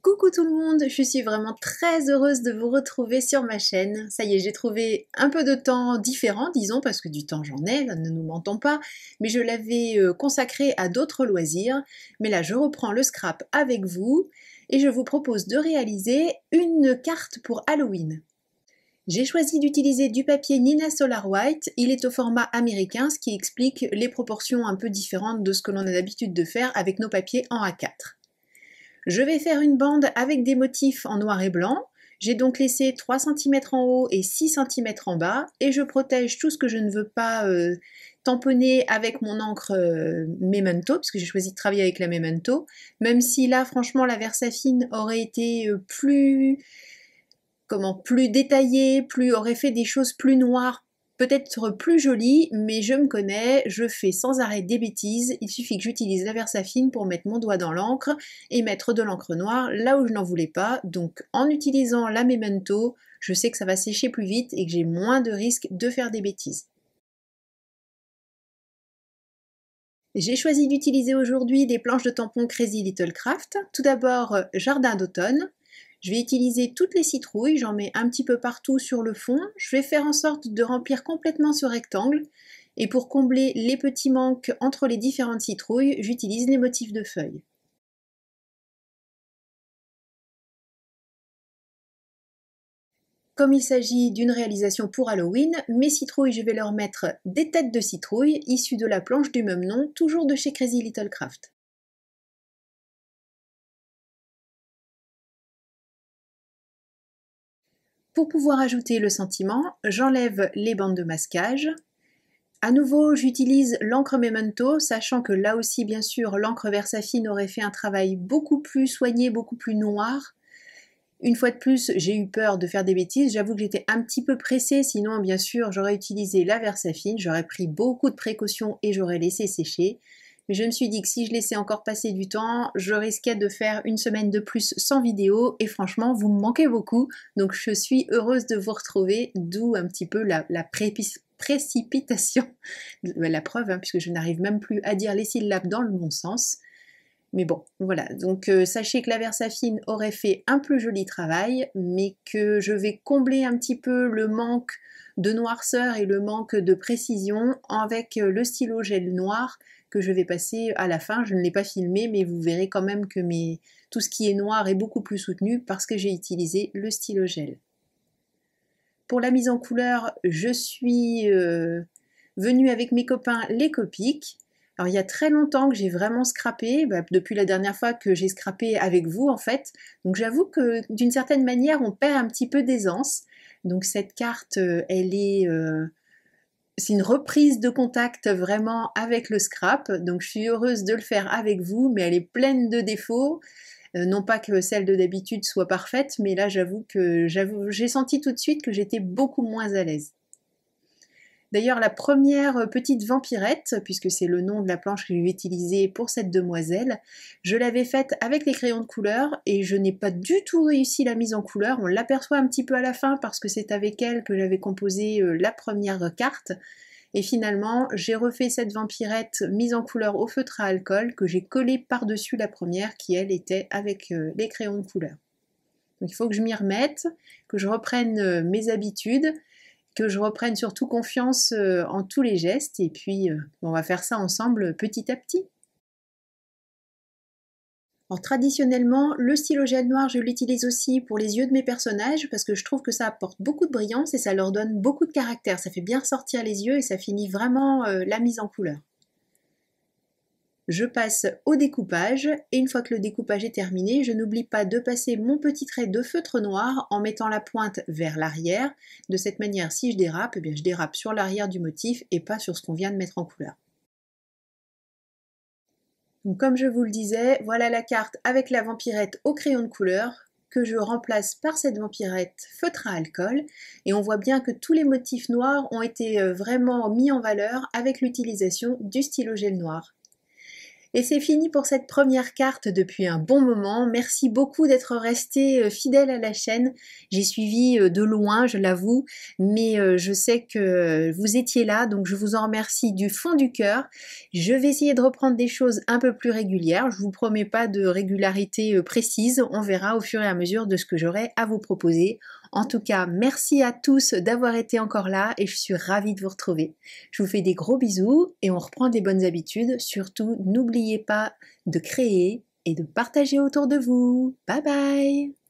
Coucou tout le monde, je suis vraiment très heureuse de vous retrouver sur ma chaîne. Ça y est, j'ai trouvé un peu de temps différent, disons, parce que du temps j'en ai, ne nous mentons pas, mais je l'avais consacré à d'autres loisirs. Mais là, je reprends le scrap avec vous et je vous propose de réaliser une carte pour Halloween. J'ai choisi d'utiliser du papier Nina Solar White, il est au format américain, ce qui explique les proportions un peu différentes de ce que l'on a l'habitude de faire avec nos papiers en A4. Je vais faire une bande avec des motifs en noir et blanc. J'ai donc laissé 3 cm en haut et 6 cm en bas et je protège tout ce que je ne veux pas tamponner avec mon encre Memento, puisque j'ai choisi de travailler avec la Memento, même si là franchement la Versafine aurait été plus détaillée, aurait fait des choses plus noires, peut-être plus jolie, mais je me connais, je fais sans arrêt des bêtises, il suffit que j'utilise la Versafine pour mettre mon doigt dans l'encre et mettre de l'encre noire là où je n'en voulais pas, donc en utilisant la Memento, je sais que ça va sécher plus vite et que j'ai moins de risques de faire des bêtises. J'ai choisi d'utiliser aujourd'hui des planches de tampon Crazy Little Craft. Tout d'abord, Jardin d'automne. Je vais utiliser toutes les citrouilles, j'en mets un petit peu partout sur le fond. Je vais faire en sorte de remplir complètement ce rectangle. Et pour combler les petits manques entre les différentes citrouilles, j'utilise les motifs de feuilles. Comme il s'agit d'une réalisation pour Halloween, mes citrouilles, je vais leur mettre des têtes de citrouilles issues de la planche du même nom, toujours de chez Crazy Little Craft. Pour pouvoir ajouter le sentiment, j'enlève les bandes de masquage. À nouveau, j'utilise l'encre Memento, sachant que là aussi, bien sûr, l'encre Versafine aurait fait un travail beaucoup plus soigné, beaucoup plus noir. Une fois de plus, j'ai eu peur de faire des bêtises, j'avoue que j'étais un petit peu pressée, sinon bien sûr j'aurais utilisé la Versafine, j'aurais pris beaucoup de précautions et j'aurais laissé sécher. Mais je me suis dit que si je laissais encore passer du temps, je risquais de faire une semaine de plus sans vidéo et franchement vous me manquez beaucoup, donc je suis heureuse de vous retrouver, d'où un petit peu la précipitation, la preuve, hein, puisque je n'arrive même plus à dire les syllabes dans le bon sens. Mais bon, voilà, donc sachez que la Versafine aurait fait un plus joli travail, mais que je vais combler un petit peu le manque de noirceur et le manque de précision avec le stylo gel noir que je vais passer à la fin. Je ne l'ai pas filmé, mais vous verrez quand même que tout ce qui est noir est beaucoup plus soutenu parce que j'ai utilisé le stylo gel. Pour la mise en couleur, je suis venue avec mes copains les Copics. Alors il y a très longtemps que j'ai vraiment scrappé, depuis la dernière fois que j'ai scrappé avec vous en fait. Donc j'avoue que d'une certaine manière on perd un petit peu d'aisance. Donc cette carte, c'est une reprise de contact vraiment avec le scrap. Donc je suis heureuse de le faire avec vous, mais elle est pleine de défauts. Non pas que celle de d'habitude soit parfaite, mais là j'avoue que j'ai senti tout de suite que j'étais beaucoup moins à l'aise. D'ailleurs, la première petite vampirette, puisque c'est le nom de la planche que je vais utiliser pour cette demoiselle, je l'avais faite avec les crayons de couleur et je n'ai pas du tout réussi la mise en couleur. On l'aperçoit un petit peu à la fin parce que c'est avec elle que j'avais composé la première carte. Et finalement, j'ai refait cette vampirette mise en couleur au feutre à alcool que j'ai collée par-dessus la première qui, elle, était avec les crayons de couleur. Donc il faut que je m'y remette, que je reprenne mes habitudes, que je reprenne surtout confiance en tous les gestes et puis on va faire ça ensemble petit à petit. Alors traditionnellement, le stylo gel noir, je l'utilise aussi pour les yeux de mes personnages parce que je trouve que ça apporte beaucoup de brillance et ça leur donne beaucoup de caractère. Ça fait bien ressortir les yeux et ça finit vraiment la mise en couleur. Je passe au découpage et une fois que le découpage est terminé, je n'oublie pas de passer mon petit trait de feutre noir en mettant la pointe vers l'arrière. De cette manière, si je dérape, eh bien, je dérape sur l'arrière du motif et pas sur ce qu'on vient de mettre en couleur. Donc, comme je vous le disais, voilà la carte avec la vampirette au crayon de couleur que je remplace par cette vampirette feutre à alcool et on voit bien que tous les motifs noirs ont été vraiment mis en valeur avec l'utilisation du stylo gel noir. Et c'est fini pour cette première carte depuis un bon moment. Merci beaucoup d'être resté fidèle à la chaîne. J'ai suivi de loin, je l'avoue, mais je sais que vous étiez là, donc je vous en remercie du fond du cœur. Je vais essayer de reprendre des choses un peu plus régulières. Je vous promets pas de régularité précise. On verra au fur et à mesure de ce que j'aurai à vous proposer. En tout cas, merci à tous d'avoir été encore là et je suis ravie de vous retrouver. Je vous fais des gros bisous et on reprend des bonnes habitudes. Surtout, n'oubliez pas de créer et de partager autour de vous. Bye bye!